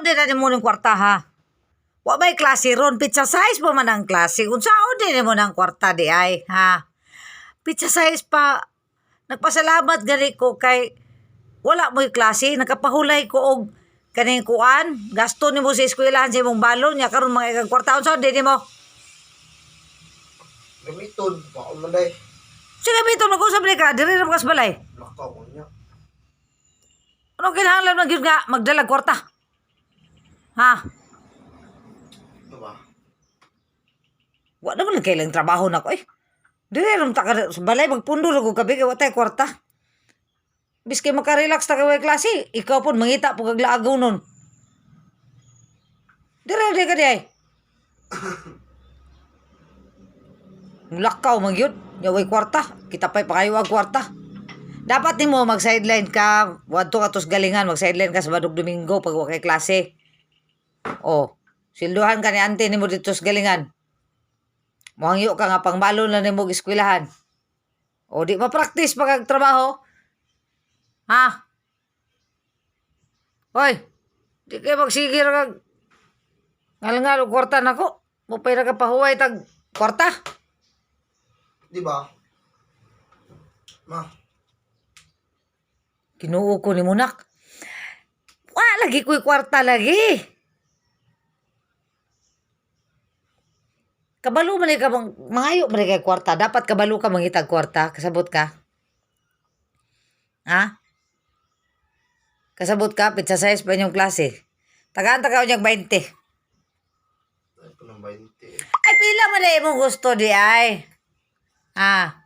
unsaon din na mo ng kwarta ha? Wa may klase ron, pizza size pa man ang klase. Unsaon din mo ng kwarta di ay, ha? Pizza size pa. Nagpasalamat gani ko kay wala mo'y klase, nakapahulay ko og kaning kuan, gasto nimo sa eskwelahan sa imong balon nya karon mga ikang kwarta unsaon din mo? Gamiton, baka manday. Sige bito mag-usap ni ka, diri ra kas balay. Lakaw ko niya. Ano kinahanglan man gyud nga magdala kwarta? Ha? Ito ba? Wa naman lang kailang trabaho na ko eh. Dili ram ta ka sa balay magpundo ra ko gabi kay wa tay kwarta. Biskay makarelax ta kay klase, ikaw pud mangita pug kaglaagaw nun. Dire ka di ay. Lakaw man gyud, way kwarta, kita pay pakayo ang kwarta. Dapat nimo mag-sideline ka, wadto ka tos galingan, mag-sideline ka sa Badog Domingo pag wa kay klase. Oh, silduhan ka ni ante nimo dito sa galingan. Mohangyo ka nga pangbalon na nimo eskwelahan. O di ma-practice pag trabaho. Ha? Hoy, di kayo magsigir kag ngal-ngal og kwarta nako. Mupay ra ka pahuway tag kwarta. Di ba? Ma. Kinuo ko ni Munak. Wa lagi ko'y kwarta lagi. Kabalo man ka mangayo man kay kwarta. Dapat kabalo ka mangitag kwarta. Kasabot ka. Ha? Kasabot ka, pizza size pa inyong klase. Tagaan ka unyag 20. Ay, pa ng 20. Ay, pila man na imong gusto di ay. Ah,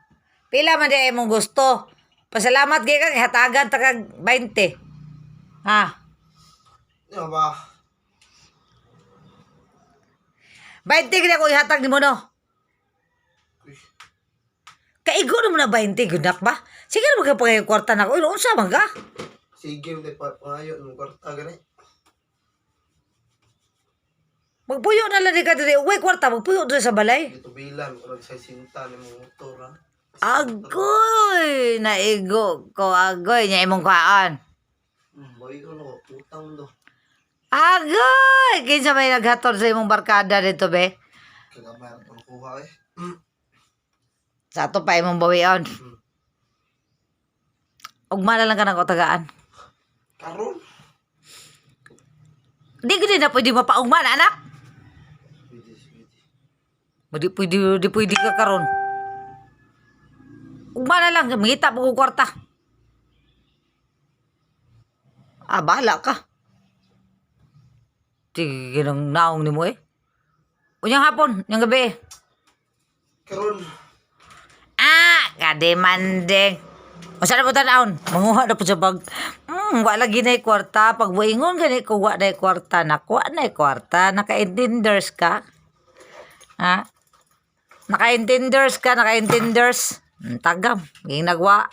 pila man di imong gusto. Pasalamat gay kang hatagan ta kag 20. Ha? Di ba? 20 gina ko ihatag nimo no. Uy, Kaigo naman na 20 gunak ba? Sige na magkapagay kwarta na ko. Unsa man ka? sige, hindi pa pangayo ng kwarta gani. Magpuyo na lang di ka diri. Uy, kwarta, magpuyo diri sa balay. Dito bilan, kurang sa sinta ng mga motor ha. Agoy! Naigo ko, agoy. Nya imong kaan. Boy ko no, utang do. Agoy! Kinsa may naghatod sa imong barkada dito, be? Kagamay ang kuha eh. Sa ato pa imong bawion. Ugma na lang ka ng otagaan. Karon? Di gini na pwede mapaugma na, anak. Pwede. Di pwede ka karon. Ugma na lang, mangita po kong kwarta. Ah, bahala ka. Sige ng naong ni mo eh. Unyang hapon, yung gabi. Karon? Ah, kademanding. O saan na po tanawon? Manguha na po sa bag. Wala ginay kwarta. Pag buingon gani ko wala na kwarta. Nakuha na kwarta. Naka-intenders ka. Ha? Naka-intenders ka, naka-intenders. Tagam. Ging nagwa.